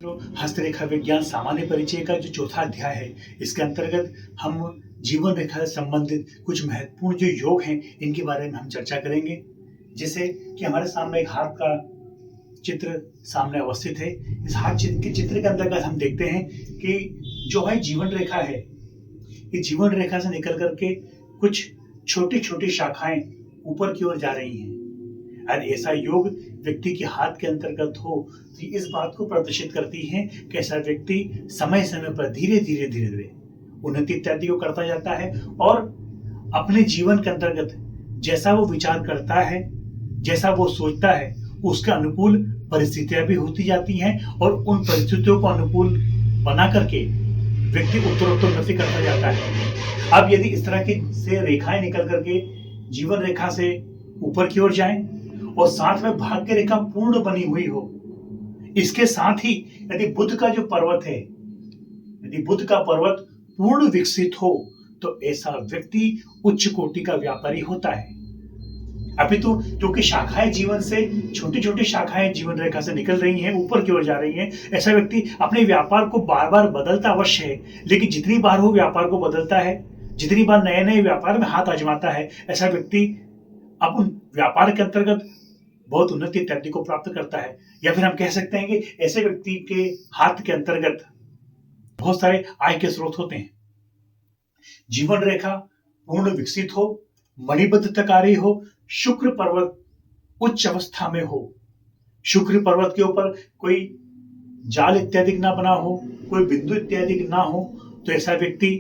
तो हस्तरेखा विज्ञान सामान्य परिचय का जो चौथा अध्याय है, इसके अंतर्गत हम जीवन रेखा से संबंधित कुछ महत्वपूर्ण जो योग हैं, इनके बारे में हम चर्चा करेंगे। जैसे कि हमारे सामने एक हाथ का चित्र सामने अवस्थित है। इस हाथ के चित्र के अंतर्गत हम देखते हैं कि जो है जीवन रेखा है, ये जीवन रेखा से निकल करके कुछ छोटी छोटी शाखाएं ऊपर की ओर जा रही हैं। और ऐसा योग व्यक्ति के हाथ के अंतर्गत हो तो इस बात को प्रदर्शित करती है कि ऐसा व्यक्ति समय समय पर धीरे धीरे उन्नति इत्यादि को करता जाता है और अपने जीवन के अंतर्गत जैसा वो विचार करता है, जैसा वो सोचता है, उसके अनुकूल परिस्थितियां भी होती जाती हैं और उन परिस्थितियों को अनुकूल बना करके व्यक्ति उत्तरोत्तर उन्नति करता जाता है। अब यदि इस तरह की से रेखाएं निकल करके जीवन रेखा से ऊपर की ओर जाएं और साथ में भाग्य रेखा पूर्ण बनी हुई हो, इसके साथ ही यदि बुध का जो पर्वत है, यदि बुध का पर्वत पूर्ण विकसित हो तो ऐसा व्यक्ति उच्च कोटि का व्यापारी होता है। अपितु क्योंकि शाखाएं जीवन से छोटी छोटी शाखाएं जीवन रेखा से निकल रही हैं, ऊपर की ओर जा रही हैं, ऐसा व्यक्ति अपने व्यापार को बार बार बदलता अवश्य है, लेकिन जितनी बार वो व्यापार को बदलता है, जितनी बार नए नए व्यापार में हाथ आजमाता है, ऐसा व्यक्ति अब उन व्यापार के अंतर्गत बहुत उन्नति इत्यादि को प्राप्त करता है। या फिर हम कह सकते हैं कि ऐसे व्यक्ति के हाथ के अंतर्गत बहुत सारे आय के स्रोत होते हैं। जीवन रेखा पूर्ण विकसित हो, मणिबद्धकारी हो, शुक्र पर्वत उच्च अवस्था में हो, शुक्र पर्वत के ऊपर कोई जाल इत्यादि ना बना हो, कोई बिंदु इत्यादि ना हो, तो ऐसा व्यक्ति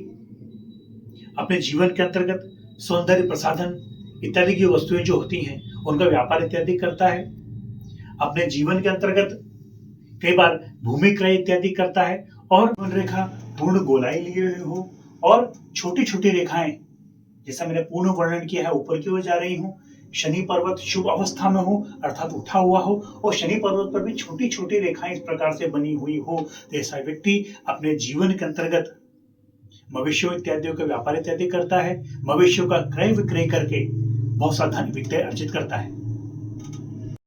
अपने जीवन के अंतर्गत सौंदर्य प्रसाधन इत्यादि की वस्तुएं जो होती हैं उनका व्यापार इत्यादि करता है। अपने जीवन के अंतर्गत कई बार भूमि क्रय इत्यादि करता है और जीवन रेखा पूर्ण गोलाई लिए हुए हो और छोटी छोटी रेखाएं, जैसा मैंने पूर्ण वर्णन किया है, ऊपर की ओर जा रही हूँ। शनि पर्वत शुभ अवस्था में हो अर्थात उठा हुआ हो और शनि पर्वत पर भी छोटी छोटी रेखाएं इस प्रकार से बनी हुई हो, तो ऐसा व्यक्ति अपने जीवन के अंतर्गत मवेशियों इत्यादियों का व्यापार इत्यादि करता है। मवेशियों का क्रय विक्रय करके बहुत सा धन वित्त अर्जित करता है।